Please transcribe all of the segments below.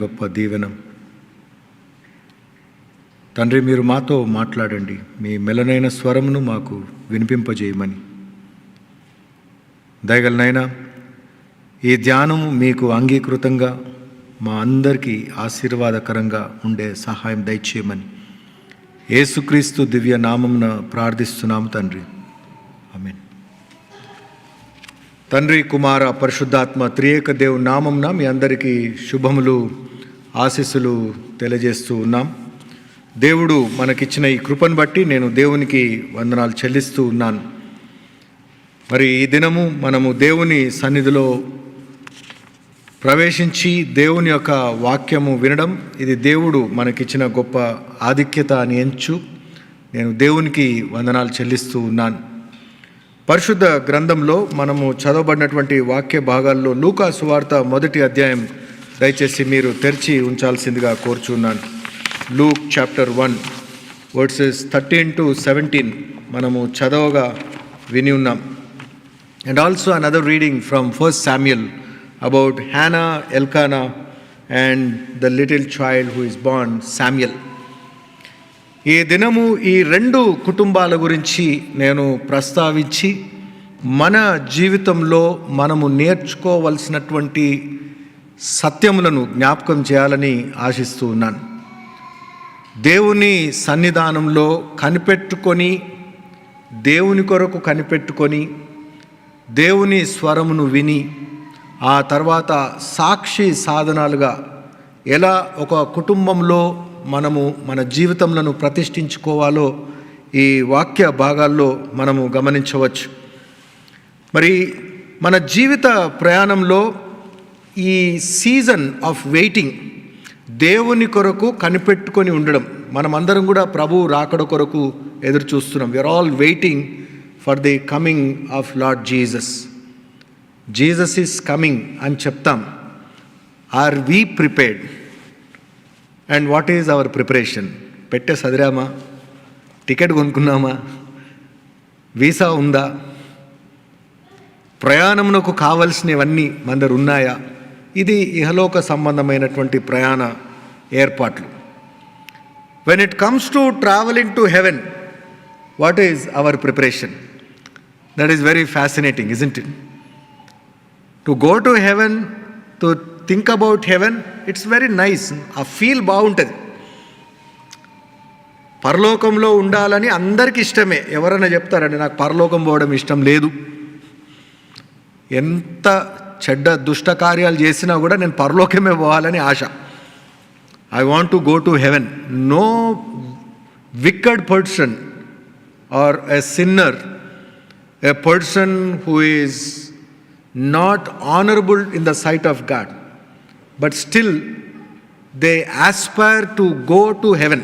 గొప్ప దీవెన. తండ్రి, మీరు మాతో మాట్లాడండి, మీ మెలనైన స్వరమును మాకు వినిపింపజేయమని. దయగలనైనా ఈ ధ్యానము మీకు అంగీకృతంగా మా అందరికీ ఆశీర్వాదకరంగా ఉండే సహాయం దయచేయమని యేసుక్రీస్తు దివ్య నామమున ప్రార్థిస్తున్నాము తండ్రి, ఆమేన్. తండ్రి, కుమార, పరిశుద్ధాత్మ త్రియేక దేవుని నామమున మీ అందరికీ శుభములు, ఆశీస్సులు తెలియజేస్తూ ఉన్నాం. దేవుడు మనకిచ్చిన ఈ కృపను బట్టి నేను దేవునికి వందనాలు చెల్లిస్తూ ఉన్నాను. మరి ఈ దినము మనము దేవుని సన్నిధిలో ప్రవేశించి దేవుని యొక్క వాక్యము వినడం, ఇది దేవుడు మనకిచ్చిన గొప్ప ఆధిక్యత అని ఎంచు నేను దేవునికి వందనాలు చెల్లిస్తూ ఉన్నాను. పరిశుద్ధ గ్రంథంలో మనము చదవబడినటువంటి వాక్య భాగాల్లో లూకా సువార్త 1వ అధ్యాయం దయచేసి మీరు తెరిచి ఉంచాల్సిందిగా కోరుచున్నాను. లూక్ చాప్టర్ 1 వర్సెస్ 13 to 17 మనము చదవగా విని ఉన్నాం. And also another reading from 1 Samuel about Hannah, Elkanah and the little child who is born Samuel. ఈ దినము ఈ 2 కుటుంబాల గురించి నేను ప్రస్తావించి మన జీవితంలో మనము నేర్చుకోవలసినటువంటి సత్యములను జ్ఞాపకం చేయాలని ఆశిస్తూ ఉన్నాను. దేవుని సన్నిధానంలో కనిపెట్టుకొని, దేవుని కొరకు కనిపెట్టుకొని, దేవుని స్వరమును విని ఆ తర్వాత సాక్షి సాధనాలుగా ఎలా ఒక కుటుంబంలో మనము మన జీవితములను ప్రతిష్ఠించుకోవాలో ఈ వాక్య భాగాల్లో మనము గమనించవచ్చు. మరి మన జీవిత ప్రయాణంలో ఈ సీజన్ ఆఫ్ వెయిటింగ్, దేవుని కొరకు కనిపెట్టుకొని ఉండడం, మనమందరం కూడా ప్రభు రాకడ కొరకు ఎదురు చూస్తున్నాం. We are all waiting for the coming of Lord Jesus. Jesus is coming అని చెప్తాం. Are we prepared? And what is our preparation? పెట్టే సదిరామా? టికెట్ కొనుక్కున్నామా? వీసా ఉందా? ప్రయాణమునకు కావలసినవన్నీ మన దగ్గర ఉన్నాయా? ఇది ఇహలోక సంబంధమైనటువంటి ప్రయాణ ఏర్పాట్లు. When it comes to travelling to heaven, what is our preparation? That is very fascinating, isn't it? To go to haven, to think about haven, it's very nice. ఆ ఫీల్ బాగుంటుంది. పరలోకంలో ఉండాలని అందరికీ ఇష్టమే. ఎవరైనా చెప్తారండి నాకు పరలోకం పోవడం ఇష్టం లేదు, ఎంత చెడ్డ దుష్ట కార్యాలు చేసినా కూడా నేను పరలోకమే పోవాలని ఆశ. I want to go to heaven. No wicked person or a sinner, a person who is not honorable in the sight of God, but still they aspire to go to heaven.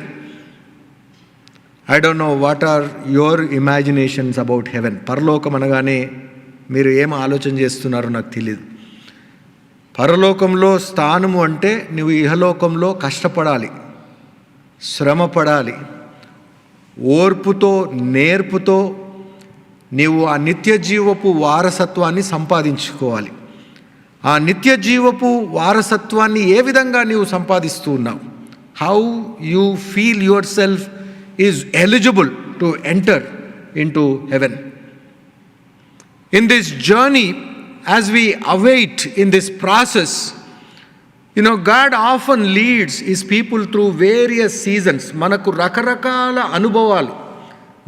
I don't know what are your imaginations about heaven. పరలోకం అనగానే మీరు ఏం ఆలోచన చేస్తున్నారో నాకు తెలియదు. పరలోకంలో స్థానము అంటే నువ్వు ఇహలోకంలో కష్టపడాలి, శ్రమపడాలి, ఓర్పుతో నేర్పుతో నీవు ఆ నిత్య జీవపు వారసత్వాన్ని సంపాదించుకోవాలి. ఆ నిత్య జీవపు వారసత్వాన్ని ఏ విధంగా నీవు సంపాదిస్తూ ఉన్నావు? How you feel your self is eligible to enter in to heaven. In this journey, as we await in this process, God often leads his people through various seasons. మనకు రకరకాల అనుభవాలు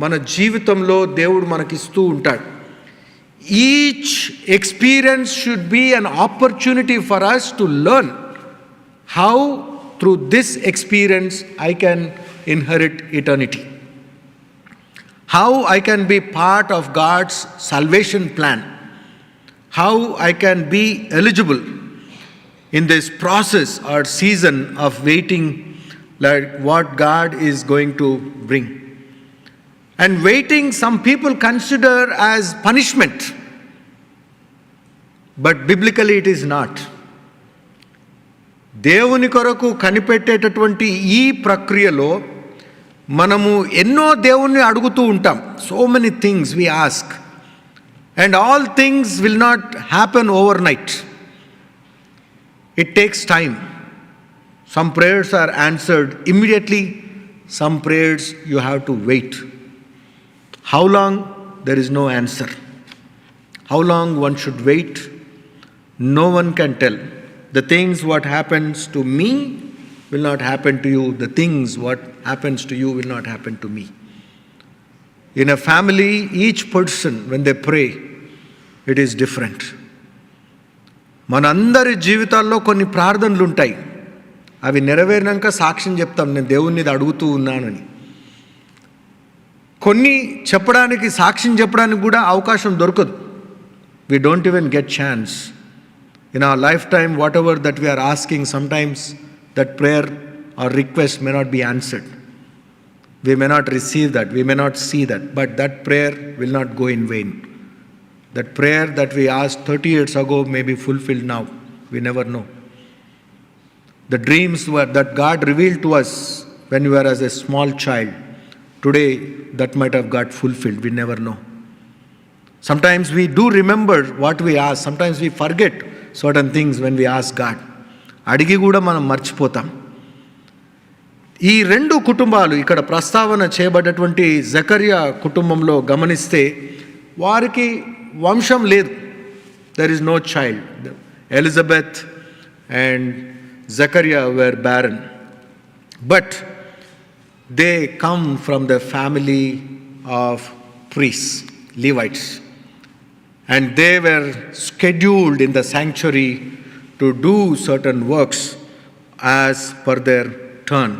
మన జీవితంలో దేవుడు మనకిస్తూ ఉంటాడు. Each experience should be an opportunity for us to learn how through this experience I can inherit eternity, how I can be part of God's salvation plan, how I can be eligible in this process or season of waiting, like what God is going to bring. And waiting, some people consider as punishment, but biblically it is not. దేవుని కొరకు కనిపెట్టేటటువంటి ఈ ప్రక్రియలో మనము ఎన్నో దేవుణ్ణి అడుగుతూ ఉంటాం. So many things we ask, and all things will not happen overnight. It takes time. Some prayers are answered immediately. Some prayers you have to wait. How long? There is no answer. How long one should wait? No one can tell. The things what happens to me will not happen to you. The things what happens to you will not happen to me. In a family, each person, when they pray, it is different. మనందరి జీవితాల్లో కొన్ని ప్రార్థనలు ఉంటాయి. అవి నెరవేరినాక సాక్ష్యం చెప్తాం, నేను దేవుణ్ణి ఇది అడుగుతూ ఉన్నానని. కొన్ని చెప్పడానికి, సాక్ష్యం చెప్పడానికి కూడా అవకాశం దొరకదు. We don't even get chance. In our lifetime, whatever that we are asking, sometimes that prayer or request may not be answered. We may not receive that, we may not see that, but that prayer will not go in vain. That prayer that we asked 30 years ago may be fulfilled now. We never know. The dreams that God revealed to us when we were as a small child, today that might have got fulfilled. We never know. Sometimes we do remember what we ask. Sometimes we forget certain things when we ask God. అడిగి కూడా మనం మర్చిపోతాం. ఈ రెండు కుటుంబాలు ఇక్కడ ప్రస్తావన చేయబడ్డటువంటి జకరియా కుటుంబంలో గమనిస్తే వారికి వంశం లేదు. There is no child. Elizabeth and Zechariah were barren. But they come from the family of priests, Levites. And they were scheduled in the sanctuary to do certain works as per their turn.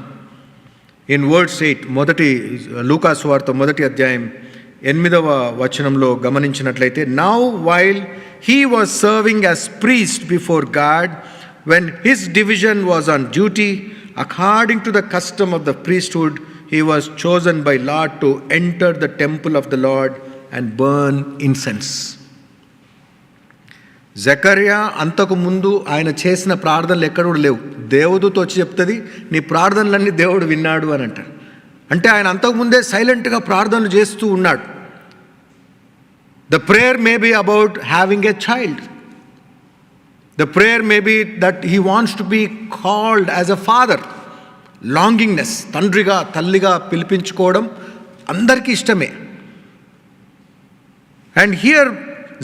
In verse 8, మొదటి లూకా సువార్త మొదటి అధ్యాయం 8వ వచనంలో గమనించినట్లయితే, Now while he was serving as priest before God, when his division was on duty, according to the custom of the priesthood, he was chosen by Lord to enter the temple of the Lord and burn incense. Zechariah అంతకు ముందు ఆయన చేసిన ప్రార్థనలు ఎక్కడ కూడా లేవు. దేవుడితో వచ్చి చెప్తుంది, నీ ప్రార్థనలన్నీ దేవుడు విన్నాడు అని అంటారు. అంటే ఆయన అంతకుముందే సైలెంట్గా ప్రార్థనలు చేస్తూ ఉన్నాడు. The prayer may be about having a child. The prayer may be that he wants to be called as a father. Longingness, తండ్రిగా తల్లిగా పిలిపించుకోవడం అందరికీ ఇష్టమే. And here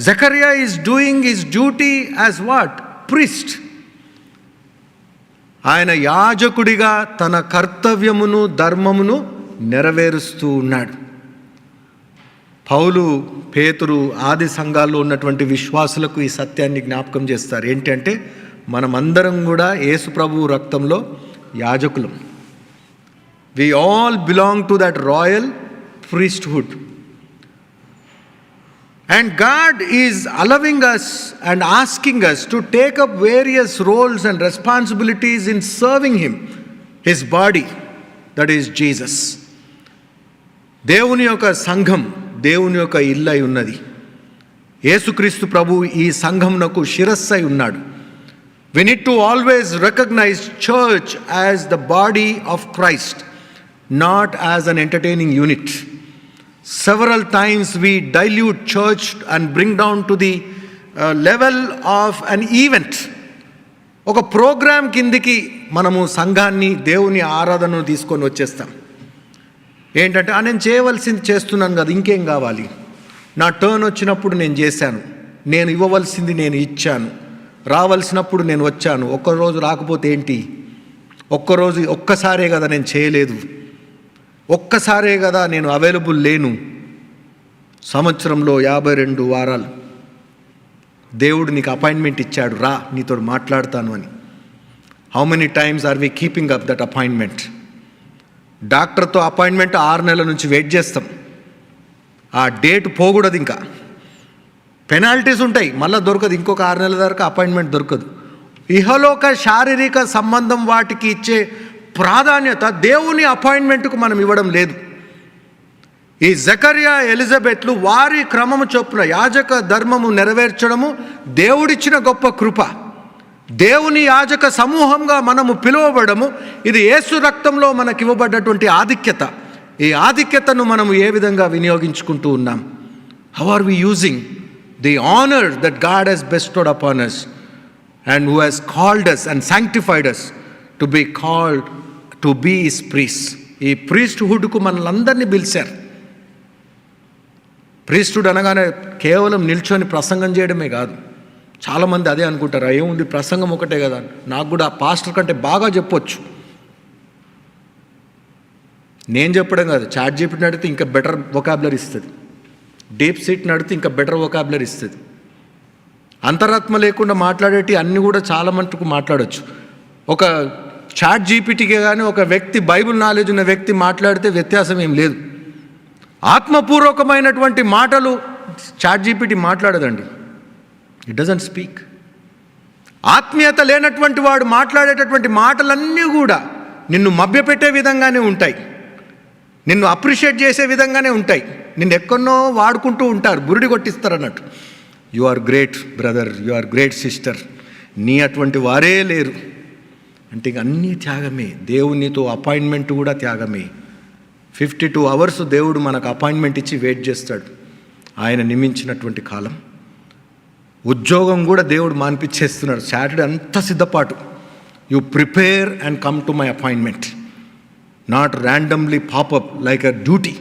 Zechariah is doing his duty as what? Priest. ఆయన యాజకుడిగా తన కర్తవ్యమును ధర్మమును నెరవేరుస్తూ ఉన్నాడు. పౌలు, పేతురు ఆది సంఘాల్లో ఉన్నటువంటి విశ్వాసులకు ఈ సత్యాన్ని జ్ఞాపకం చేస్తారు. ఏంటంటే మనమందరం కూడా యేసు ప్రభువు రక్తంలో యాజకులం. We all belong to that royal priesthood. And God is allowing us and asking us to take up various roles and responsibilities in serving Him, His body, that is Jesus. దేవుని యొక్క సంఘం దేవుని యొక్క ఇల్లై ఉన్నది. యేసుక్రీస్తు ప్రభు ఈ సంఘమునకు శిరస్సై ఉన్నాడు. We need to always recognize church as the body of Christ, not as an entertaining unit. Several times we dilute church and bring down to the level of an event. ఒక ప్రోగ్రాం కిందికి మనము సంఘాన్ని, దేవుని ఆరాధనను తీసుకొని వచ్చేస్తాం. ఏంటంటే నేను చేయవలసింది చేస్తున్నాను కదా, ఇంకేం కావాలి, నా టర్న్ వచ్చినప్పుడు నేను చేశాను, నేను ఇవ్వవలసింది నేను ఇచ్చాను, రావాల్సినప్పుడు నేను వచ్చాను, ఒక్కరోజు రాకపోతే ఏంటి, ఒక్కసారే కదా నేను చేయలేదు, ఒక్కసారే కదా నేను అవైలబుల్ లేను, సంవత్సరంలో 52 వారాలు దేవుడు నీకు అపాయింట్మెంట్ ఇచ్చాడు, రా నీతో మాట్లాడతాను అని. How many times are we keeping up that appointment? డాక్టర్తో అపాయింట్మెంట్ 6 నెలల నుంచి వెయిట్ చేస్తాం, ఆ డేట్ పోకూడదు, ఇంకా పెనాల్టీస్ ఉంటాయి, మళ్ళీ దొరకదు, ఇంకొక 6 నెలల దాకా అపాయింట్మెంట్ దొరకదు. ఇహలోక శారీరక సంబంధం వాటికి ఇచ్చే ప్రాధాన్యత దేవుని అపాయింట్మెంట్కు మనం ఇవ్వడం లేదు. ఈ జకరియా, ఎలిజబెత్లు వారి క్రమము చొప్పున యాజక ధర్మము నెరవేర్చడము దేవుడిచ్చిన గొప్ప కృప. దేవుని యాజక సమూహంగా మనము పిలువబడము, ఇది యేసు రక్తంలో మనకి ఇవ్వబడ్డటువంటి ఆధిక్యత. ఈ ఆధిక్యతను మనము ఏ విధంగా వినియోగించుకుంటూ ఉన్నాం? How are we using the honour that God he's bestowed upon us and who has called us and sanctified us to be called to be his priest. ఈ ప్రీస్ట్హుడ్కు మనల్ని పిలిచారు. ప్రీస్టుడ్ అనగానే కేవలం నిల్చొని ప్రసంగం చేయడమే కాదు. చాలామంది అదే అనుకుంటారు, ఏముంది ప్రసంగం ఒకటే కదా, నాకు కూడా పాస్టర్ కంటే బాగా చెప్పొచ్చు. నేను చెప్పడం కాదు, చాట్ జీపీటీని అడిగితే ఇంకా బెటర్ వొకాబులరీ ఇస్తుంది, డీప్ సీట్ని అడిగితే ఇంకా బెటర్ వొకాబులరీ ఇస్తుంది. అంతరాత్మ లేకుండా మాట్లాడేటి అన్నీ కూడా చాలా మటుకు మాట్లాడవచ్చు. ఒక చాట్ జీపీటీకే కానీ ఒక వ్యక్తి, బైబిల్ నాలెడ్జ్ ఉన్న వ్యక్తి మాట్లాడితే వ్యత్యాసం ఏం లేదు. ఆత్మపూర్వకమైనటువంటి మాటలు చాట్ జీపీటీ మాట్లాడదండి. It doesn't speak. ఆత్మీయత లేనటువంటి వాడు మాట్లాడేటటువంటి మాటలన్నీ కూడా నిన్ను మభ్యపెట్టే విధంగానే ఉంటాయి, నిన్ను అప్రిషియేట్ చేసే విధంగానే ఉంటాయి. నిన్ను ఎక్కడో వాడుకుంటూ ఉంటారు, బురిడి కొట్టిస్తారు అన్నట్టు. You are great brother, you are great sister, నీ అటువంటి వారే లేరు అంటే ఇక అన్నీ త్యాగమే. దేవునితో అపాయింట్మెంట్ కూడా త్యాగమే. 52 hours దేవుడు మనకు అపాయింట్మెంట్ ఇచ్చి వెయిట్ చేస్తాడు, ఆయన నియమించినటువంటి కాలం. ఉద్యోగం కూడా దేవుడు మాన్పించేస్తున్నాడు. సాటర్డే అంత సిద్ధపాటు. You prepare and come to my appointment, not randomly popup like a duty.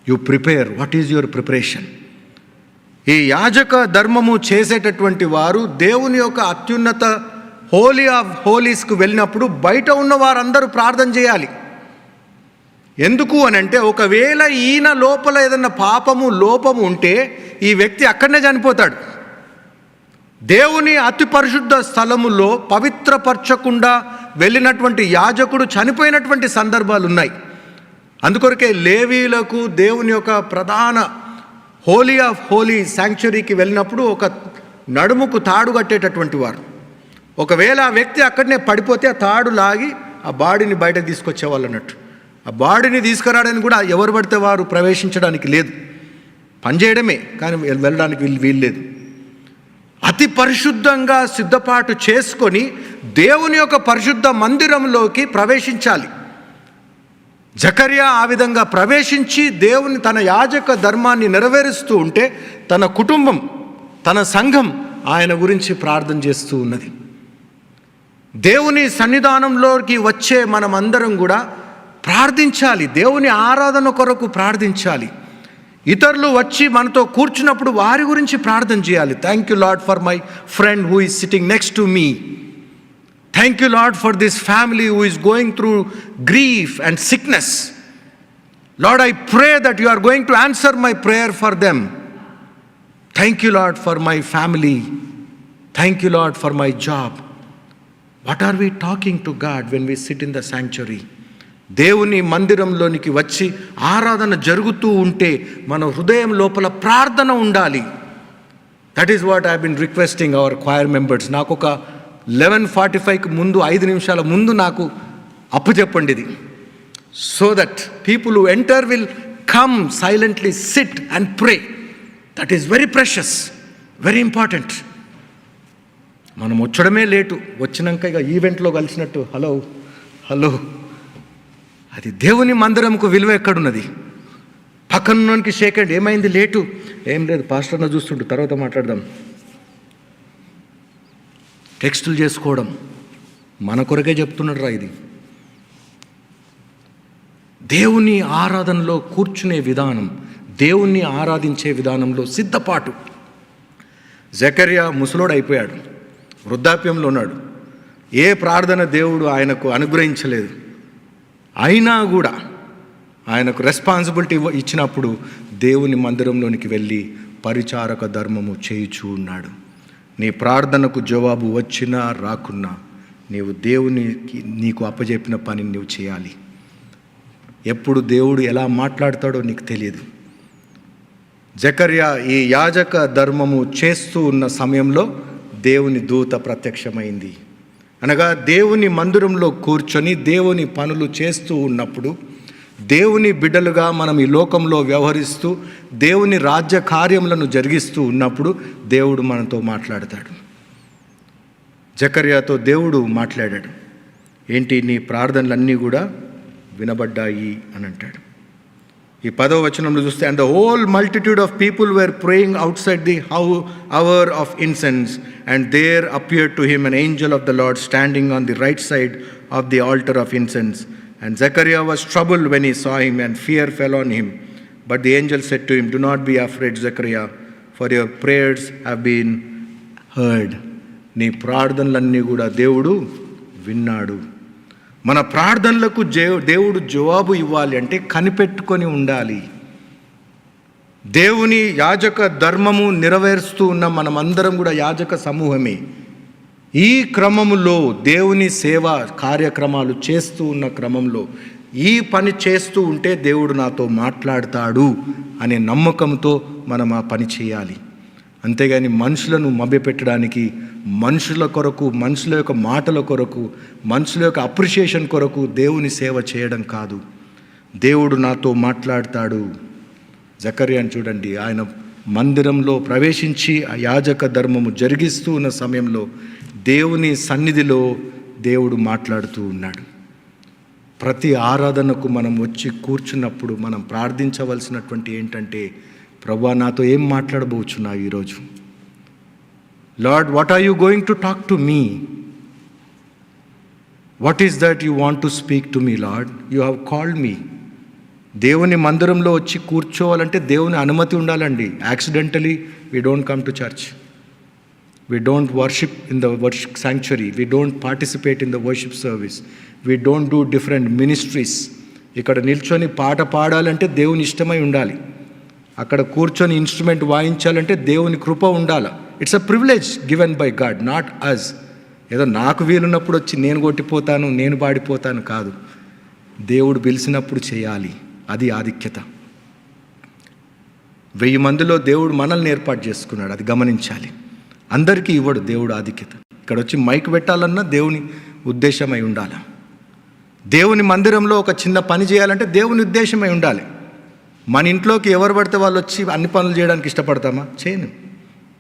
You prepare. What is your preparation? ఈ యాజక ధర్మము చేసేటటువంటి వారు దేవుని యొక్క అత్యున్నత హోలీ ఆఫ్ హోలీస్కు వెళ్ళినప్పుడు బయట ఉన్న వారందరూ ప్రార్థన చేయాలి. ఎందుకు అని అంటే, ఒకవేళ ఈయన లోపల ఏదన్నా పాపము లోపము ఉంటే ఈ వ్యక్తి అక్కడనే చనిపోతాడు. దేవుని అతి పరిశుద్ధ స్థలములో పవిత్రపరచకుండా వెళ్ళినటువంటి యాజకుడు చనిపోయినటువంటి సందర్భాలు ఉన్నాయి. అందుకొరకే లేవీలకు దేవుని యొక్క ప్రధాన హోలీ ఆఫ్ హోలీ శాంక్చురీకి వెళ్ళినప్పుడు ఒక నడుముకు తాడు కట్టేటటువంటి వారు. ఒకవేళ ఆ వ్యక్తి అక్కడనే పడిపోతే ఆ తాడు లాగి ఆ బాడీని బయటకు తీసుకొచ్చేవాళ్ళు అన్నట్టు. ఆ బాడీని తీసుకురావడానికి కూడా ఎవరు పడితే వారు ప్రవేశించడానికి లేదు, పనిచేయడమే కానీ వెళ్ళడానికి వీల్లేదు. అతి పరిశుద్ధంగా సిద్ధపాటు చేసుకొని దేవుని యొక్క పరిశుద్ధ మందిరంలోకి ప్రవేశించాలి. జకర్యా ఆ విధంగా ప్రవేశించి దేవుని తన యాజక ధర్మాన్ని నెరవేరుస్తూ ఉంటే తన కుటుంబం, తన సంఘం ఆయన గురించి ప్రార్థన చేస్తూ ఉన్నది. దేవుని సన్నిధానంలోకి వచ్చే మనమందరం కూడా ప్రార్థించాలి, దేవుని ఆరాధన కొరకు ప్రార్థించాలి. ఇతరులు వచ్చి మనతో కూర్చున్నప్పుడు వారి గురించి ప్రార్థన చేయాలి. Thank you Lord for my friend who is sitting next to me. Thank you Lord for this family who is going through grief and sickness. Lord, I pray that you are going to answer my prayer for them. Thank you Lord for my family. Thank you Lord for my job. What are we talking to God when we sit in the sanctuary? దేవుని మందిరంలోనికి వచ్చి ఆరాధన జరుగుతూ ఉంటే మన హృదయం లోపల ప్రార్థన ఉండాలి. That is what I been requesting our choir members. నాకు ఒక 11:45కి ముందు 5 నిమిషాల ముందు నాకు అప్పచెప్పండి ఇది, so that people who enter will come silently SIT and pray. That is very precious, very important. మనం వచ్చడమే లేటు, వచ్చినాక ఇక ఈవెంట్లో కలిసినట్టు హలో హలో. అది దేవుని మందిరంకు విలువ ఎక్కడున్నది? పక్కనకి షేక్ హ్యాండ్, ఏమైంది లేటు? ఏం లేదు పాస్టర్ను చూస్తుంటూ తర్వాత మాట్లాడదాం. టెక్స్టులు చేసుకోవడం మన కొరకే చెప్తున్నాడు రా ఇది. దేవుని ఆరాధనలో కూర్చునే విధానం, దేవుణ్ణి ఆరాధించే విధానంలో సిద్ధపాటు. జకర్యా ముసలోడు అయిపోయాడు, వృద్ధాప్యంలో ఉన్నాడు. ఏ ప్రార్థన దేవుడు ఆయనకు అనుగ్రహించలేదు. అయినా కూడా ఆయనకు రెస్పాన్సిబిలిటీ ఇచ్చినప్పుడు దేవుని మందిరంలోనికి వెళ్ళి పరిచారక ధర్మము చేయుచూ ఉన్నాడు. నీ ప్రార్థనకు జవాబు వచ్చినా రాకున్నా నీవు దేవునికి నీకు అప్పజెప్పిన పని నువ్వు చేయాలి. ఎప్పుడు దేవుడు ఎలా మాట్లాడతాడో నీకు తెలియదు. జకర్యా ఈ యాజక ధర్మము చేస్తూ ఉన్న సమయంలో దేవుని దూత ప్రత్యక్షమైంది. అనగా దేవుని మందిరంలో కూర్చొని దేవుని పనులు చేస్తూ ఉన్నప్పుడు, దేవుని బిడ్డలుగా మనం ఈ లోకంలో వ్యవహరిస్తూ దేవుని రాజ్య కార్యములను జరిగిస్తూ ఉన్నప్పుడు దేవుడు మనతో మాట్లాడతాడు. జకర్యాతో దేవుడు మాట్లాడాడు. ఏంటి, నీ ప్రార్థనలన్నీ కూడా వినబడ్డాయి అని అంటాడు. ఈ 10వ వచనంలో చూస్తే, and the whole multitude of people were praying outside the hour of incense and there appeared to him an angel of the Lord standing on the right side of the altar of incense. And Zechariah was troubled when he saw him, and fear fell on him. But the angel said to him, do not be afraid, Zechariah, for your prayers have been heard. నీ ప్రార్థనలన్నీ కూడా దేవుడు విన్నాడు. మన ప్రార్థనలకు దేవుడు జవాబు ఇవ్వాలి అంటే కనిపెట్టుకొని ఉండాలి. దేవుని యాజక ధర్మము నెరవేరుస్తూ ఉన్న మనమందరం కూడా యాజక సమూహమే. ఈ క్రమములో దేవుని సేవ కార్యక్రమాలు చేస్తూ ఉన్న క్రమంలో ఈ పని చేస్తూ ఉంటే దేవుడు నాతో మాట్లాడతాడు అనే నమ్మకంతో మనం ఆ పని చేయాలి. అంతేగాని మనుషులను మభ్యపెట్టడానికి, మనుషుల కొరకు, మనుషుల యొక్క మాటల కొరకు, మనుషుల యొక్క అప్రిషియేషన్ కొరకు దేవుని సేవ చేయడం కాదు. దేవుడు నాతో మాట్లాడతాడు. జకర్యాను చూడండి, ఆయన మందిరంలో ప్రవేశించి ఆ యాజక ధర్మము జరిగిస్తూ ఉన్న సమయంలో దేవుని సన్నిధిలో దేవుడు మాట్లాడుతూ ఉన్నాడు. ప్రతి ఆరాధనకు మనం వచ్చి కూర్చున్నప్పుడు మనం ప్రార్థించవలసినటువంటి ఏంటంటే, ప్రభువా నాతో ఏం మాట్లాడబోచున్నావు ఈరోజు? Lord, what are you going to talk to me? What is that you want to speak to me Lord? You have called me. దేవుని మందిరంలో వచ్చి కూర్చోవాలంటే దేవుని అనుమతి ఉండాలండి. Accidentally we don't come to church. We don't worship in the worship sanctuary. We don't participate in the worship service. We don't do different ministries. ఇక్కడ నిల్చొని పాట పాడాలంటే దేవుని ఇష్టమై ఉండాలి. అక్కడ కూర్చొని ఇన్స్ట్రుమెంట్ వాయించాలంటే దేవుని కృప ఉండాలి. It's a privilege given by God, not us. ఏదో నాకు వీలున్నప్పుడు వచ్చి నేను కొట్టిపోతాను, నేను పాడిపోతాను కాదు. దేవుడు పిలిచినప్పుడు చేయాలి. అది ఆధిక్యత. 1000 మందిలో దేవుడు మనల్ని ఏర్పాటు చేసుకున్నాడు, అది గమనించాలి. అందరికీ ఇవ్వడు దేవుడు ఆధిక్యత. ఇక్కడ వచ్చి మైక్ పెట్టాలన్నా దేవుని ఉద్దేశమై ఉండాలి. దేవుని మందిరంలో ఒక చిన్న పని చేయాలంటే దేవుని ఉద్దేశమై ఉండాలి. మన ఇంట్లోకి ఎవరు పడితే వాళ్ళు వచ్చి అన్ని పనులు చేయడానికి ఇష్టపడతామా? చేయను.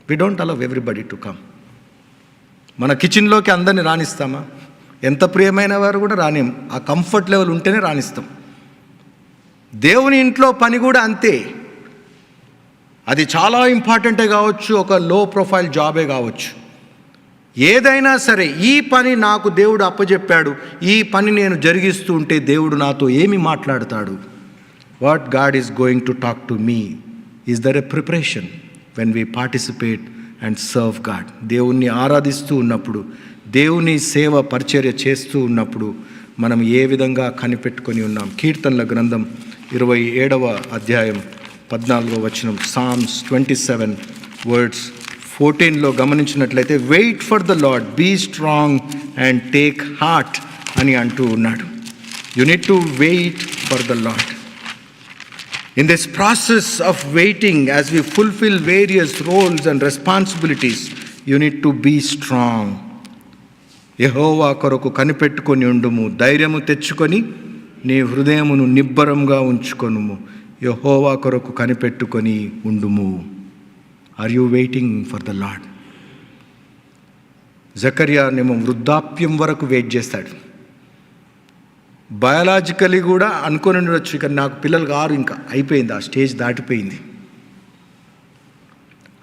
We don't allow everybody to come. మన కిచెన్లోకి అందరిని రాణిస్తామా? ఎంత ప్రియమైన వారు కూడా రానియం. ఆ కంఫర్ట్ లెవెల్ ఉంటేనే రాణిస్తాం. దేవుని ఇంట్లో పని కూడా అంతే. అది చాలా ఇంపార్టెంటే కావచ్చు, ఒక లో ప్రొఫైల్ జాబే కావచ్చు, ఏదైనా సరే ఈ పని నాకు దేవుడు అప్పచెప్పాడు, ఈ పని నేను జరిగిస్తూ ఉంటే దేవుడు నాతో ఏమి మాట్లాడతాడు? What God is going to talk to me? Is there a preparation when we participate and serve God? దేవుణ్ణి ఆరాధిస్తూ ఉన్నప్పుడు, దేవుని సేవ పరిచర్య చేస్తూ ఉన్నప్పుడు మనం ఏ విధంగా కనిపెట్టుకొని ఉన్నాం? కీర్తనల గ్రంథం 27వ అధ్యాయం 14వ వచనం, Psalms 27 వర్డ్స్ 14లో గమనించినట్లయితే, wait for the Lord, be strong and take heart అని అంటూ ఉన్నాడు. You need to wait for the Lord. In this process of waiting, as we fulfil various roles and responsibilities, you need to be strong. యెహోవా కొరకు కనిపెట్టుకొని ఉండుము, ధైర్యము తెచ్చుకొని నీ హృదయమును నిబ్బరంగా ఉంచుకొనుము. యెహోవా కొరకు కనిపెట్టుకొని ఉండుము. Are you waiting for the Lord? జకర్యా నేమో వృద్ధాప్యం వరకు వెయిట్ చేస్తాడు. బయాలజికలీ కూడా అనుకొని ఉండొచ్చు, ఇక నాకు పిల్లలు కారు, ఇంకా అయిపోయింది, ఆ స్టేజ్ దాటిపోయింది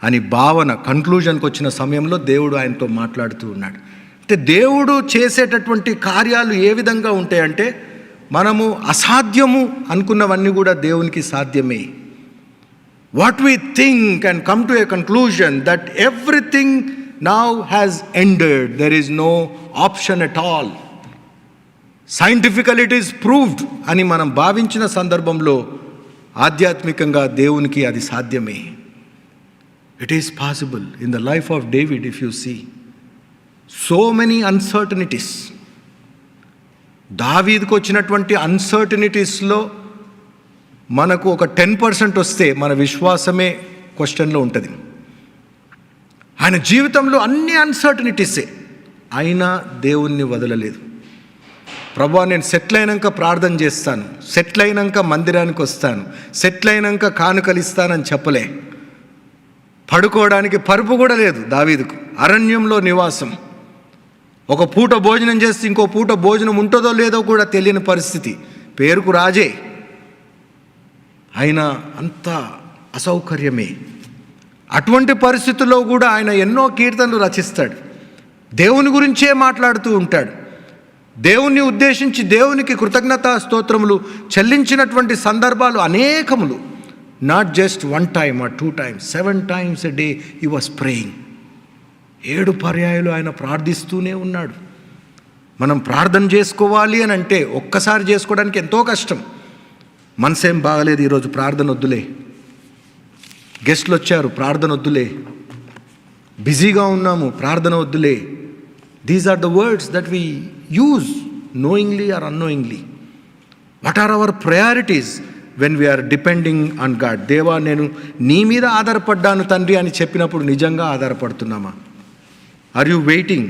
అని భావన, కన్క్లూజన్కి వచ్చిన సమయంలో దేవుడు ఆయనతో మాట్లాడుతూ ఉన్నాడు. అంటే దేవుడు చేసేటటువంటి కార్యాలు ఏ విధంగా ఉంటాయంటే, మనము అసాధ్యము అనుకున్నవన్నీ కూడా దేవునికి సాధ్యమే. What we think and come to a conclusion that everything now has ended, there is no option at all, scientifical it is proved అని మనం భావించిన సందర్భంలో ఆధ్యాత్మికంగా దేవునికి అది సాధ్యమే. It is possible. In the life of David, if you see so many uncertainties, దావీదుకు వచ్చినటువంటి అన్సర్టనిటీస్లో మనకు ఒక 10% వస్తే మన విశ్వాసమే క్వశ్చన్లో ఉంటుంది. ఆయన జీవితంలో అన్ని అన్సర్టనిటీసే, అయినా దేవుణ్ణి వదలలేదు. ప్రభువా, నేను సెటిల్ అయినాక ప్రార్థన చేస్తాను, సెటిల్ అయినాక మందిరానికి వస్తాను, సెటిల్ అయినాక కానుకలు ఇస్తానని చెప్పలే. పడుకోవడానికి పరుపు కూడా లేదు దావీదుకు. అరణ్యంలో నివాసం, ఒక పూట భోజనం చేస్తే ఇంకో పూట భోజనం ఉంటుందో లేదో కూడా తెలియని పరిస్థితి. పేరుకు రాజే, ఆయన అంత అసౌకర్యమే. అటువంటి పరిస్థితుల్లో కూడా ఆయన ఎన్నో కీర్తనలు రచిస్తాడు, దేవుని గురించే మాట్లాడుతూ ఉంటాడు. దేవుణ్ణి ఉద్దేశించి దేవునికి కృతజ్ఞతా స్తోత్రములు చెల్లించినటువంటి సందర్భాలు అనేకములు. Not just 1 time or 2 times, 7 times a day he was praying. 7 పర్యాయాలు ఆయన ప్రార్థిస్తూనే ఉన్నాడు. మనం ప్రార్థన చేసుకోవాలి అని అంటే ఒక్కసారి చేసుకోవడానికి ఎంతో కష్టం. మనసేం బాగలేదు, ఈరోజు ప్రార్థన వద్దులే, గెస్ట్లు వచ్చారు ప్రార్థన వద్దులే, బిజీగా ఉన్నాము ప్రార్థన వద్దులే. These are the words that we use knowingly or unknowingly. What are our priorities when we are depending on God? దేవా నేను నీ మీద ఆధారపడ్డాను తండ్రి అని చెప్పినప్పుడు నిజంగా ఆధారపడుతున్నామా? Are you waiting?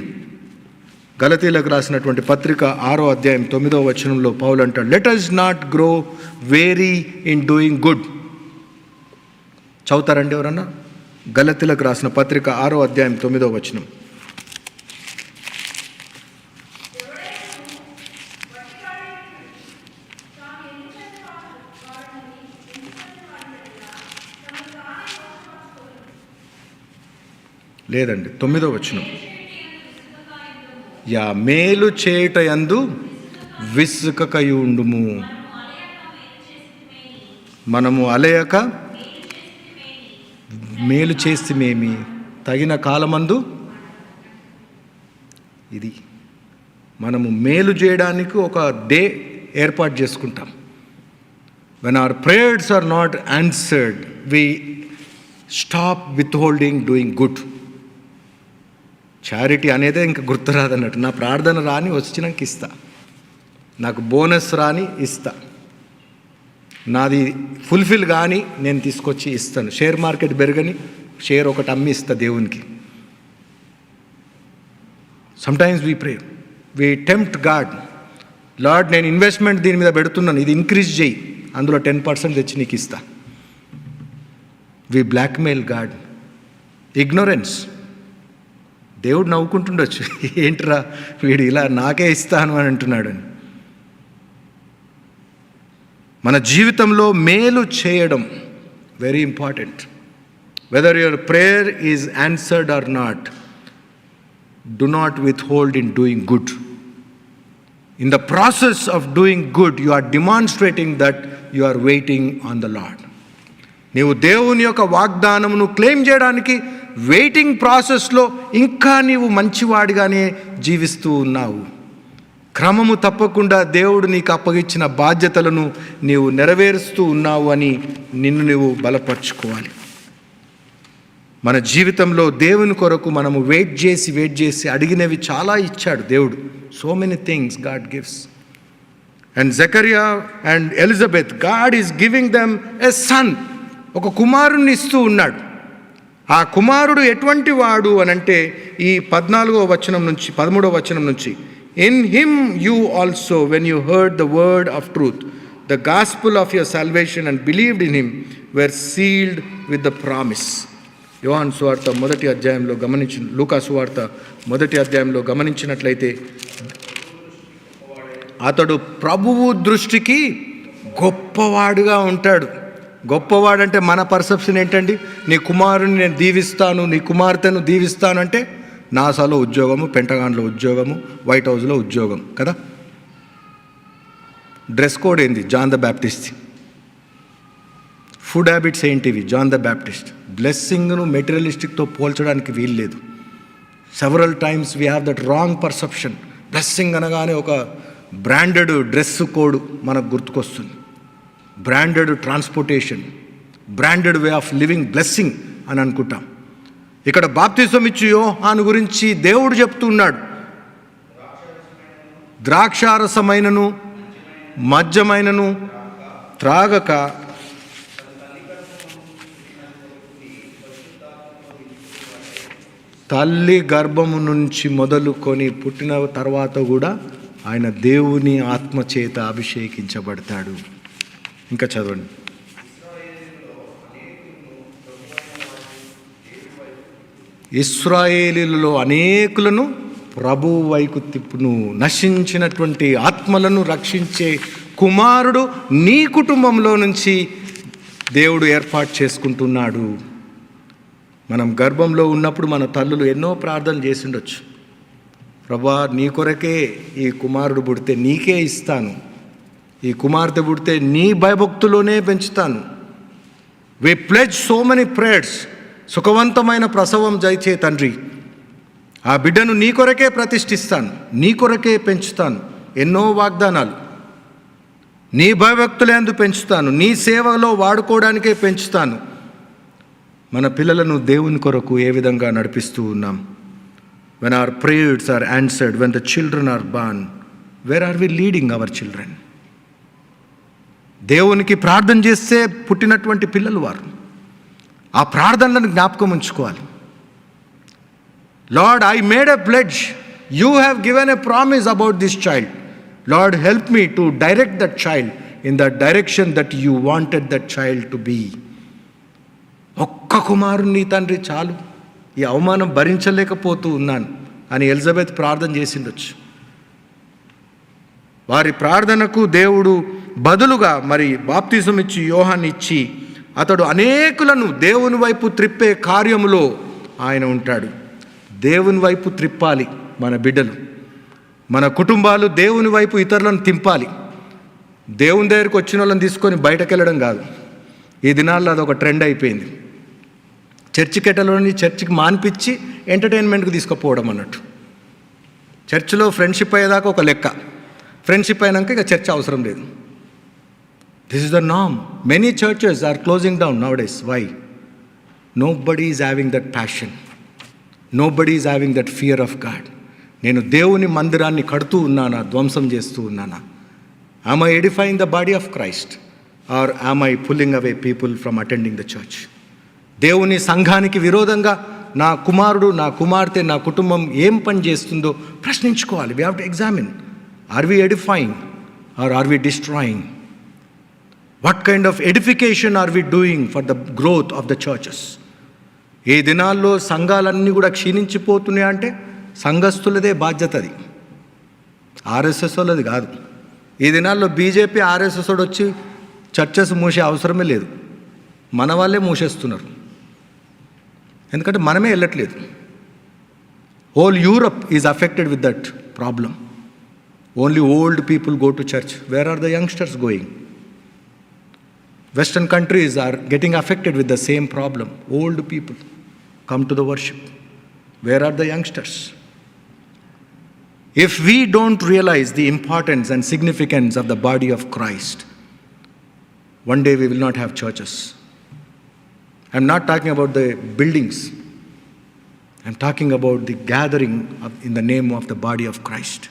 గలతీలకు రాసినటువంటి పత్రిక 6వ అధ్యాయం 9వ వచనంలో పౌలు అంటాడు, let us not grow weary in doing good. చదువుతారండి ఎవరన్నా? గలతీలకు రాసిన పత్రిక 6వ అధ్యాయం 9వ వచనం. లేదండి, 9వ వచనం. మేలు చేయుట యందు విసుకకయుండుము, మనము అలయక మేలు చేస్తేమేమి, తగిన కాలమందు. ఇది మనము మేలు చేయడానికి ఒక డే ఏర్పాటు చేసుకుంటాం. when our prayers are not answered, we stop withholding doing good. Charity అనేదే ఇంకా గుర్తురాదన్నట్టు. నా ప్రార్థన రాని వచ్చినాక ఇస్తా, నాకు బోనస్ రాని ఇస్తా, నాది ఫుల్ఫిల్ కానీ నేను తీసుకొచ్చి ఇస్తాను. షేర్ మార్కెట్ పెరగని షేర్ ఒకటి అమ్మి ఇస్తా దేవునికి. Sometimes we pray, we tempt God, lord నేను ఇన్వెస్ట్మెంట్ దీని మీద పెడుతున్నాను, ఇది ఇంక్రీజ్ చేయి, అందులో 10% తెచ్చి నీకు ఇస్తా. We blackmail God. ఇగ్నోరెన్స్. దేవుడు నవ్వుకుంటుండొచ్చు, ఏంట్రా వీడు ఇలా నాకే ఇస్తాను అని అంటున్నాడని. మన జీవితంలో మేలు చేయడం very important. Whether your prayer is answered or not, do not withhold in doing good. In the process of doing good you are demonstrating that you are waiting on the Lord. నీవు దేవుని యొక్క వాగ్దానమును claim చేయడానికి waiting ప్రాసెస్లో ఇంకా నీవు మంచివాడిగానే జీవిస్తూ ఉన్నావు. క్రమము తప్పకుండా దేవుడు నీకు అప్పగించిన బాధ్యతలను నీవు నెరవేరుస్తూ ఉన్నావు అని నిన్ను నీవు బలపరుచుకోవాలి. మన జీవితంలో దేవుని కొరకు మనము వెయిట్ చేసి అడిగినవి చాలా ఇచ్చాడు దేవుడు. So many things God gives. And Zechariah and Elizabeth, God is giving them a son. ఒక కుమారుణ్ణి ఇస్తూ ఉన్నాడు. ఆ కుమారుడు ఎటువంటి వాడు అనంటే ఈ 14వ వచనం నుంచి 13వ వచనం నుంచి, in him you also when you heard the word of truth, the gospel of your salvation and believed in him were sealed with the promise. యోహాను సువార్త 1వ అధ్యాయంలో లూకా సువార్త 1వ అధ్యాయంలో గమనించినట్లయితే, అతడు ప్రభువు దృష్టికి గొప్పవాడుగా ఉంటాడు. గొప్పవాడంటే మన పర్సెప్షన్ ఏంటండి? నీ కుమారుని నేను దీవిస్తాను, నీ కుమార్తెను దీవిస్తాను అంటే నాసాలో ఉద్యోగము, పెంటగాన్లో ఉద్యోగము, వైట్ హౌస్లో ఉద్యోగం కదా. డ్రెస్ కోడ్ ఏంది? John the Baptist. Food habits ఏంటివి? John the Baptist. బ్లెస్సింగ్ను మెటీరియలిస్టిక్తో పోల్చడానికి వీలు లేదు. Several times we have that wrong perception. Blessing అనగానే ఒక బ్రాండెడ్ డ్రెస్ కోడ్ మనకు గుర్తుకొస్తుంది. Branded transportation, branded way of living, blessing అని అనుకుంటాం. ఇక్కడ బాప్తిసం ఇచ్చి యోహాను గురించి దేవుడు చెప్తున్నాడు, ద్రాక్షారసమైనను మద్యమైనను త్రాగక తల్లి గర్భము నుంచి మొదలుకొని పుట్టిన తర్వాత కూడా ఆయన దేవుని ఆత్మచేత అభిషేకించబడతాడు. ఇంకా చదవండి. ఇశ్రాయేలీయులలో అనేకులను ప్రభువు వైపు తిప్పును, నశించినటువంటి ఆత్మలను రక్షించే కుమారుడు నీ కుటుంబంలో నుంచి దేవుడు ఏర్పాటు చేసుకుంటున్నాడు. మనం గర్భంలో ఉన్నప్పుడు మన తల్లులు ఎన్నో ప్రార్థనలు చేసిండొచ్చు. ప్రభా, నీ కొరకే ఈ కుమారుడు పుడితే నీకే ఇస్తాను, ఈ కుమార్తె పుడితే నీ భయభక్తులోనే పెంచుతాను. వి ప్లెడ్జ్ సో మెనీ ప్రేయర్స్. సుఖవంతమైన ప్రసవం దయచే తండ్రి, ఆ బిడ్డను నీ కొరకే ప్రతిష్ఠిస్తాను, నీ కొరకే పెంచుతాను. ఎన్నో వాగ్దానాలు. నీ భయభక్తులందు పెంచుతాను, నీ సేవలో వాడుకోవడానికే పెంచుతాను. మన పిల్లలను దేవుని కొరకు ఏ విధంగా నడిపిస్తూ ఉన్నాం? When our prayers are answered, when the children are born, where are we leading our children? దేవునికి ప్రార్థన చేస్తే పుట్టినటువంటి పిల్లలు వారు. ఆ ప్రార్థనలను జ్ఞాపకం ఉంచుకోవాలి. Lord, I made a pledge. You have given a promise about this child. Lord, help me to direct that child in the direction that you wanted that child to be. ఒక్క కుమారుని తండ్రి చాలు, ఈ అవమానం భరించలేకపోతూ ఉన్నాను అని ఎలిజబెత్ ప్రార్థన చేసిండొచ్చు. వారి ప్రార్థనకు దేవుడు బదులుగా మరి బాప్తిజం ఇచ్చి యోహాన్ని ఇచ్చి అతడు అనేకులను దేవుని వైపు త్రిప్పే కార్యములో ఆయన ఉంటాడు. దేవుని వైపు త్రిప్పాలి మన బిడ్డలు, మన కుటుంబాలు దేవుని వైపు ఇతరులను తింపాలి. దేవుని దగ్గరికి వచ్చిన వాళ్ళని తీసుకొని బయటకు వెళ్ళడం కాదు. ఈ దినాల్లో అదొక ట్రెండ్ అయిపోయింది. చర్చికి ఎట్టలోని చర్చికి మాన్పించి ఎంటర్టైన్మెంట్కి తీసుకుపోవడం అన్నట్టు. చర్చిలో ఫ్రెండ్షిప్ అయ్యేదాకా ఒక లెక్క, ఫ్రెండ్షిప్ అయినాక ఇక చర్చ్ అవసరం లేదు. This is the norm. Many churches are closing down now days. Why? Nobody is having that passion, nobody is having that fear of God. నేను దేవుని మందిరాన్ని కడుతూ ఉన్నానా, ధ్వంసం చేస్తూ ఉన్నానా? Am I edifying the body of Christ or am I pulling away people from attending the church? దేవుని సంఘానికి విరోధంగా నా కుమారుడు, నా కుమార్తె, నా కుటుంబం ఏం పని చేస్తుందో ప్రశ్నించుకోవాలి. We have to examine. Are we edifying or are we destroying? What kind of edification are we doing for the growth of the churches? ఈ దినాల్లో సంఘాలన్నీ కూడా క్షీణించిపోతున్నాయి అంటే సంఘస్థులదే బాధ్యత. అది ఆర్ఎస్ఎస్ వాళ్ళది కాదు. ఈ దినాల్లో బీజేపీ ఆర్ఎస్ఎస్ వాడు వచ్చి చర్చెస్ మూసే అవసరమే లేదు, మన వాళ్ళే మూసేస్తున్నారు. ఎందుకంటే మనమే వెళ్ళట్లేదు. Whole Europe is affected with that problem. Only old people go to church. Where are the youngsters going? Western countries are getting affected with the same problem. Old people come to the worship. Where are the youngsters? If we don't realize the importance and significance of the body of Christ, one day we will not have churches. I'm not talking about the buildings. I'm talking about the gathering in the name of the body of Christ,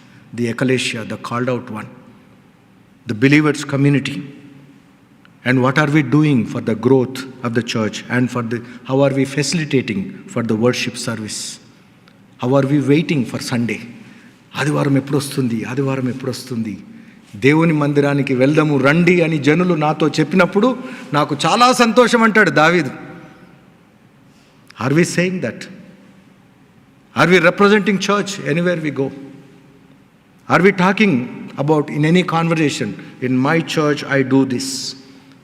the ecclesia, the called out one, the believers' community. And what are we doing for the growth of the church, and how are we facilitating for the worship service? How are we waiting for Sunday? ఆదివారం ఎప్పుడు వస్తుంది, ఆదివారం ఎప్పుడు వస్తుంది? దేవుని మందిరానికి వెళ్దాము రండి అని జనులు నాతో చెప్పినప్పుడు నాకు చాలా సంతోషం అంటాడు దావీదు. Are we saying that? Are we representing church anywhere we go? Are we talking about in any conversation, in my church I do this,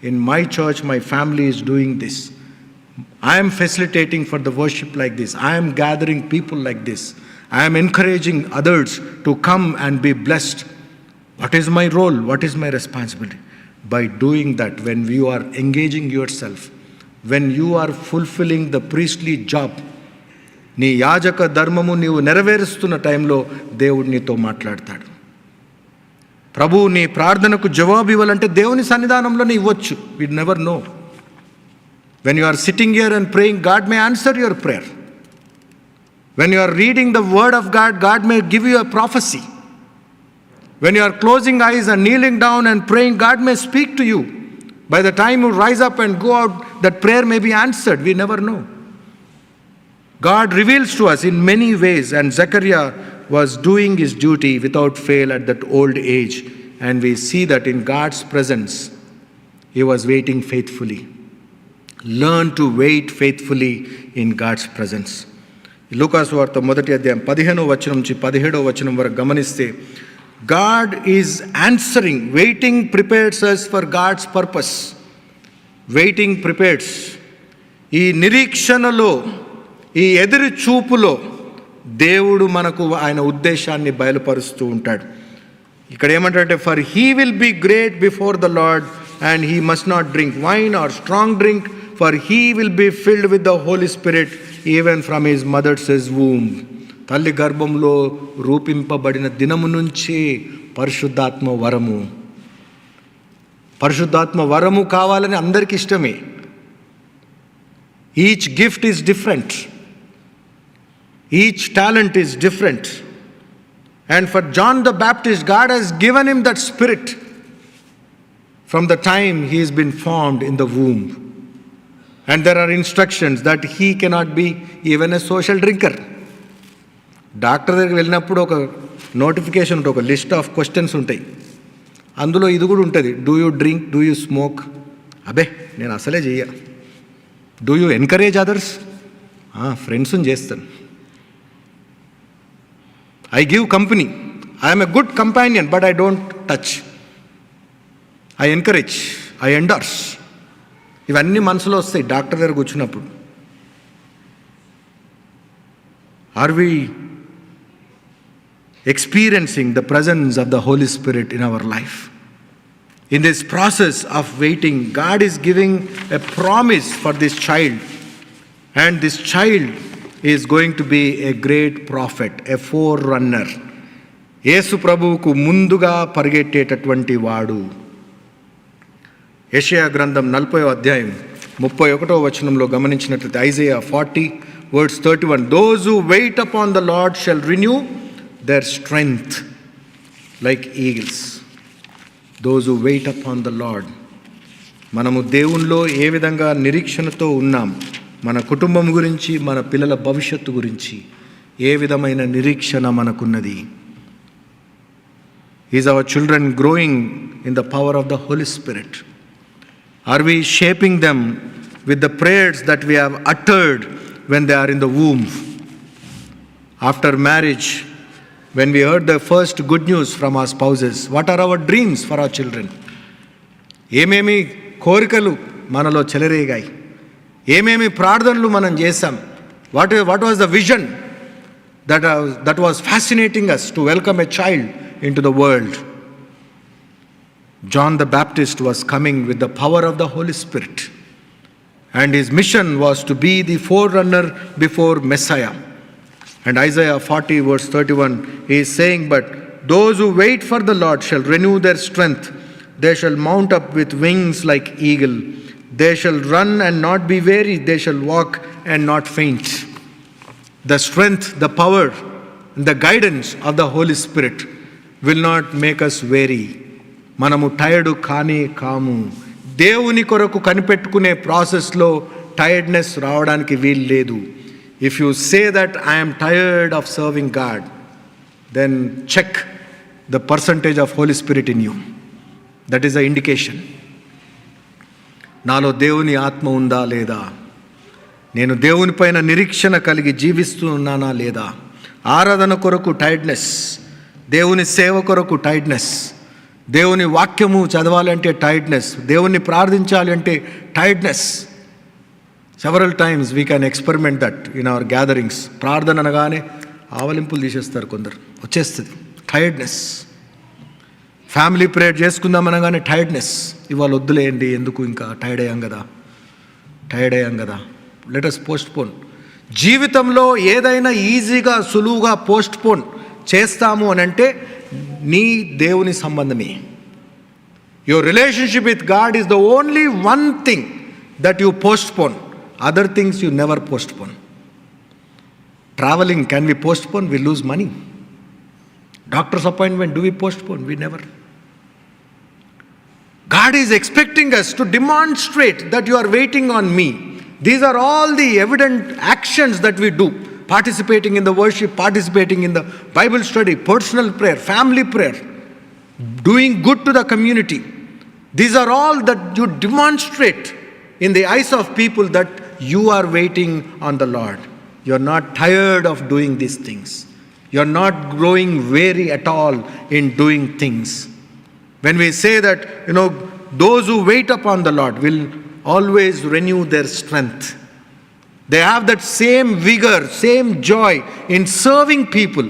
in my church my family is doing this, I am facilitating for the worship like this, I am gathering people like this, I am encouraging others to come and be blessed? What is my role? What is my responsibility? By doing that, when you are engaging yourself, when you are fulfilling the priestly job, నీ యాజక ధర్మము నీవు నెరవేరుస్తున్న టైంలో దేవుడు నీతో మాట్లాడతాడు. ప్రభు నీ ప్రార్థనకు జవాబు ఇవ్వాలంటే దేవుని సన్నిధానంలోనే ఇవ్వచ్చు. We never know. When you are sitting here and praying, God may answer your prayer. When you are reading the word of God, God may give you a prophecy. When you are closing eyes and kneeling down and praying, God may speak to you. By the time you rise up and go out, that prayer may be answered. We never know. God reveals to us in many ways, and Zechariah was doing his duty without fail at that old age, and we see that in God's presence he was waiting faithfully. Learn to wait faithfully in God's presence. లూకాసు వార్త మొదటి అధ్యాయం 15వ వచనం నుంచి 17వ వచనం వరకు గమనిస్తే, God is answering. Waiting prepares us for God's purpose. Waiting prepares. ఈ నిరీక్షణలో, ఈ ఎదురు చూపులో దేవుడు మనకు ఆయన ఉద్దేశాన్ని బయలుపరుస్తూ ఉంటాడు. ఇక్కడ ఏమంటాడంటే, for he will be great before the Lord and he must not drink wine or strong drink, for he will be filled with the Holy Spirit even from his mother's womb. తల్లి గర్భంలో రూపింపబడిన దినము నుంచి పరిశుద్ధాత్మ వరము కావాలని అందరికీ ఇష్టమే. Each gift is different, each talent is different. And for John the Baptist, God has given him that spirit from the time he has been formed in the womb. And there are instructions that he cannot be even a social drinker. Doctor దగ్గరికి వెళ్ళినప్పుడు ఒక notification ఉంటుంది, ఒక list of questions ఉంటాయి. అందులో ఇది కూడా ఉంటుంది, do you drink, do you smoke? అబే నేను అసలే చెయ్య. Do you encourage others? ఫ్రెండ్స్ని చేస్తాను. I give company. I am a good companion, but I don't touch. I encourage. I endorse. ఇవన్నీ మనసులో వస్తాయి డాక్టర్ దగ్గర కూర్చున్నప్పుడు. Are we experiencing the presence of the Holy Spirit in our life? In this process of waiting, God is giving a promise for this child. And this child is going to be a great prophet, a forerunner. యేసు ప్రభువుకు ముందుగా పరిగెట్టేటటువంటి వాడు. యెషయా గ్రంథం 40వ అధ్యాయం 31వ వచనంలో గమనించినట్లయితే, Isaiah 40:31, those who wait upon the Lord shall renew their strength like eagles. Those who wait upon the Lord. మనము దేవునిలో ఏ విధంగా నిరీక్షణతో ఉన్నాం, మన కుటుంబం గురించి, మన పిల్లల భవిష్యత్తు గురించి ఏ విధమైన నిరీక్షణ మనకున్నది? Is our children growing in the power of the Holy Spirit? Are we shaping them with the prayers that we have uttered when they are in the womb? After marriage, when we heard the first good news from our spouses, what are our dreams for our children? ఏమేమి కోరికలు మనలో చెలరేగాయి, ఏమేమి ప్రార్థనలు మనం చేశాం? What was the vision that was fascinating us to welcome a child in to the world? John the Baptist was coming with the power of the Holy Spirit, and his mission was to be the forerunner before Messiah. And Isaiah 40:31 he is saying, but those who wait for the Lord shall renew their strength. They shall mount up with wings like eagle. They shall run and not be weary. They shall walk and not faint. The strength, the power, and the guidance of the Holy Spirit will not make us weary. మనము tired కానే కాము. దేవుని కొరకు కనిపెట్టుకునే ప్రాసెస్లో tiredness రావడానికి వీలు లేదు. If you say that I'm tired of serving God, then check the percentage of Holy Spirit in you. That is the indication. నాలో దేవుని ఆత్మ ఉందా లేదా? నేను దేవుని పైన నిరీక్షణ కలిగి జీవిస్తూ ఉన్నానా లేదా? ఆరాధన కొరకు టైర్డ్నెస్, దేవుని సేవ కొరకు టైర్డ్నెస్, దేవుని వాక్యము చదవాలంటే టైర్డ్నెస్, దేవుణ్ణి ప్రార్థించాలి అంటే tiredness. Several times we can experiment that in our gatherings. ప్రార్థన అనగానే ఆవలింపులు తీసేస్తారు కొందరు, వచ్చేస్తుంది టైర్డ్నెస్. ఫ్యామిలీ ప్రేయర్ చేసుకుందాం అనగానే టైర్డ్నెస్, ఇవాళ వద్దులేయండి, ఎందుకు, ఇంకా టైర్డ్ అయ్యాం కదా, లెట్ us పోస్ట్పోన్. జీవితంలో ఏదైనా ఈజీగా సులువుగా పోస్ట్పోన్ చేస్తాము అని అంటే నీ దేవుని సంబంధమే. Your relationship with God is the only one thing that you postpone. Other things you never postpone. Travelling, can we postpone? We lose money. Doctor's appointment, do we postpone? We never. God is expecting us to demonstrate that you are waiting on me. These are all the evident actions that we do. Participating in the worship, participating in the Bible study, personal prayer, family prayer, doing good to the community. These are all that you demonstrate in the eyes of people that you are waiting on the Lord. You are not tired of doing these things. You are not growing weary at all in doing things. When we say that, those who wait upon the Lord will always renew their strength. They have that same vigor, same joy in serving people,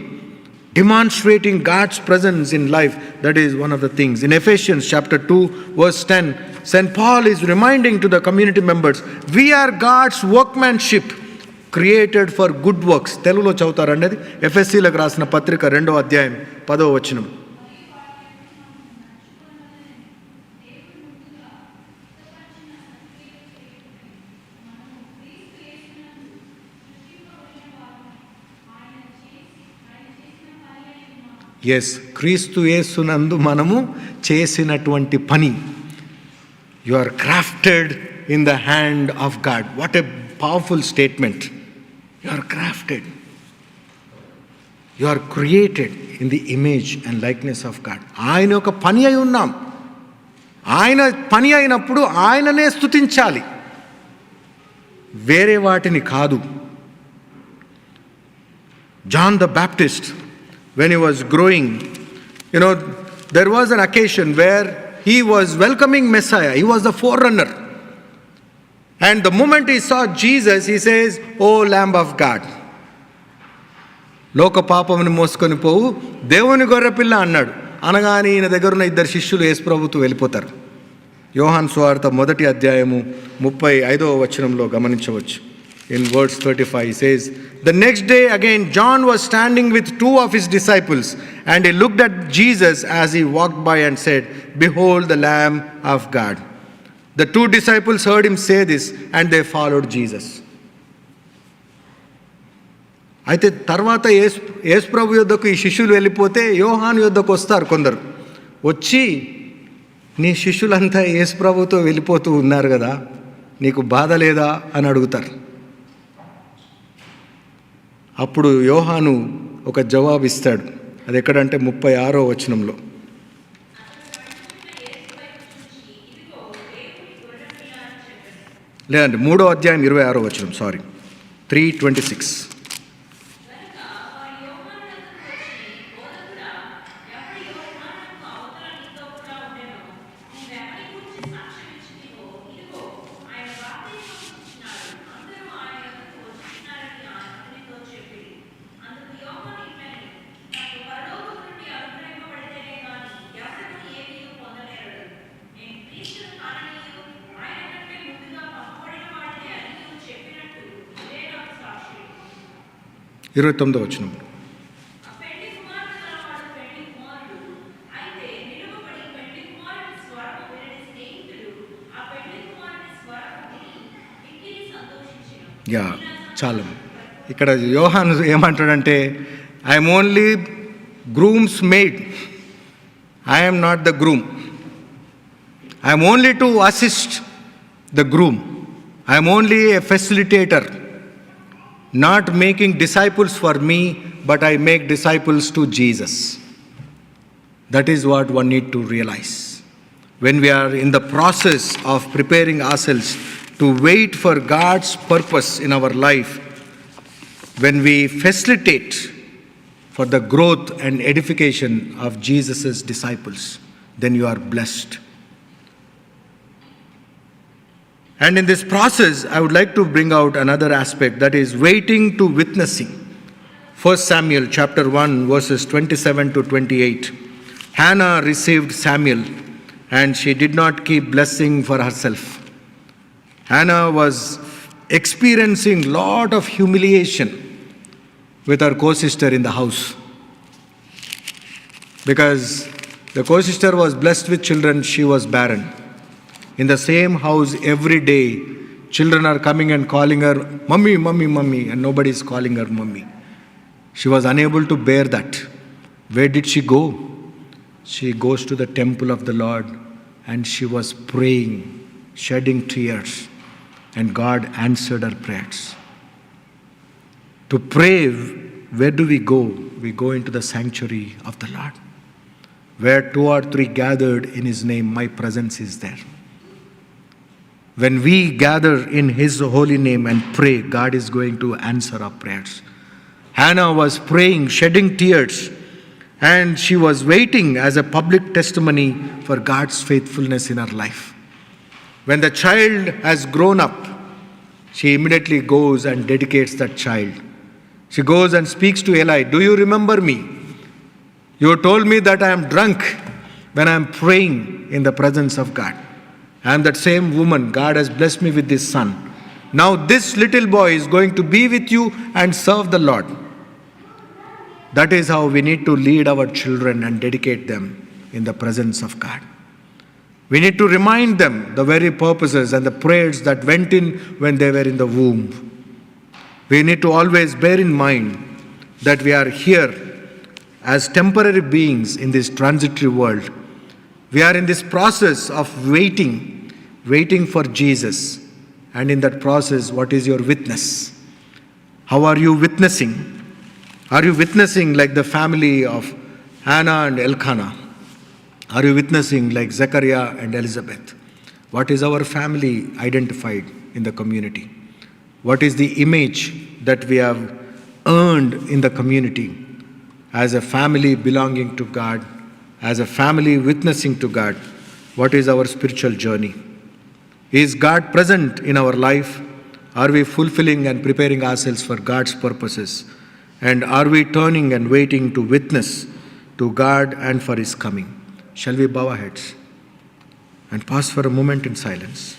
demonstrating God's presence in life. That is one of the things. In Ephesians chapter 2, verse 10, St. Paul is reminding to the community members, we are God's workmanship, created for good works. తెలుగులో చదువుతారండి అది. ఎఫ్ఎస్సీలకు రాసిన పత్రిక 2వ అధ్యాయం 10వ వచనం. Yes, క్రీస్తు యేసునందు మనము చేసినటువంటి పని. You are crafted in the hand of God. What a powerful statement. You are crafted, you are created in the image and likeness of God. ఆయన ఒక పని అయి ఉన్నాం. ఆయన పని అయినప్పుడు ఆయననే స్తుతించాలి, వేరే వాటిని కాదు. John the Baptist, when he was growing, there was an occasion where he was welcoming Messiah. He was the forerunner. And the moment he saw Jesus, he says, "O Lamb of God." లోక పాపమును మోసుకొని పోవు దేవుని గొర్రెపిల్ల అన్నాడు. అనగానే ఈయన దగ్గర ఉన్న ఇద్దరు శిష్యులు యేసు ప్రభుతో వెళ్ళిపోతారు. యోహాను సువార్త 1వ అధ్యాయము 35వ వచనంలో గమనించవచ్చు. In verse 35, he says, the next day again John was standing with 2 of his disciples, and he looked at Jesus as he walked by and said, "Behold the Lamb of God." The 2 disciples heard him say this, and they followed Jesus. అయితే తర్వాత యేసు ప్రభు యొద్దకు ఈ శిష్యులు వెళ్ళిపోతే యోహాను యొద్దకు వస్తారు కొందరు. వచ్చి, నీ శిష్యులంతా యేసు ప్రభుతో వెళ్ళిపోతూ ఉన్నారు కదా, నీకు బాధ లేదా అని అడుగుతారు. అప్పుడు యోహాను ఒక జవాబు ఇస్తాడు. అది ఎక్కడంటే 36వ వచనంలో. లేదండి, 3వ అధ్యాయం 26వ వచనం, సారీ, 3:26. ఇరవై 29వ వచనం. యా, చాలా. ఇక్కడ యోహాను ఏమంటాడంటే, I'm only groom's made, I'm not the groom. I'm only to assist the groom. I'm only A facilitator. Not making disciples for me, but I make disciples to Jesus. That is what one need to realize. When we are in the process of preparing ourselves to wait for God's purpose in our life, when we facilitate for the growth and edification of Jesus' disciples, then you are blessed. And in this process, I would like to bring out another aspect, that is waiting to witnessing. 1 Samuel chapter 1, verses 27 to 28. Hannah received Samuel, and she did not keep blessing for herself. Hannah was experiencing lot of humiliation with her co-sister in the house, because the co-sister was blessed with children, she was barren. In the same house every day, children are coming and calling her, "Mummy, mummy, mummy," and nobody is calling her mummy. She was unable to bear that. Where did she go? She goes to the temple of the Lord, and she was praying, shedding tears, and God answered her prayers. To pray, where do we go? We go into the sanctuary of the Lord. Where 2 or 3 gathered in His name, my presence is there. When we gather in His holy name and pray, God is going to answer our prayers. Hannah was praying, shedding tears, and she was waiting as a public testimony for God's faithfulness in her life. When the child has grown up, she immediately goes and dedicates that child. She goes and speaks to Eli, "Do you remember me? You told me that I am drunk when I am praying in the presence of God. I am that same woman. God has blessed me with this son. Now this little boy is going to be with you and serve the Lord." That is how we need to lead our children and dedicate them in the presence of God. We need to remind them the very purposes and the prayers that went in when they were in the womb. We need to always bear in mind that we are here as temporary beings in this transitory world. We are in this process of waiting for Jesus. And in that process, what is your witness? How are you witnessing? Are you witnessing like the family of Hannah and Elkanah? Are you witnessing like Zechariah and Elizabeth? What is our family identified in the community? What is the image that we have earned in the community as a family belonging to God, as a family witnessing to God? What is our spiritual journey? Is God present in our life? Are we fulfilling and preparing ourselves for God's purposes? And are we turning and waiting to witness to God and for His coming? Shall we bow our heads and pause for a moment in silence?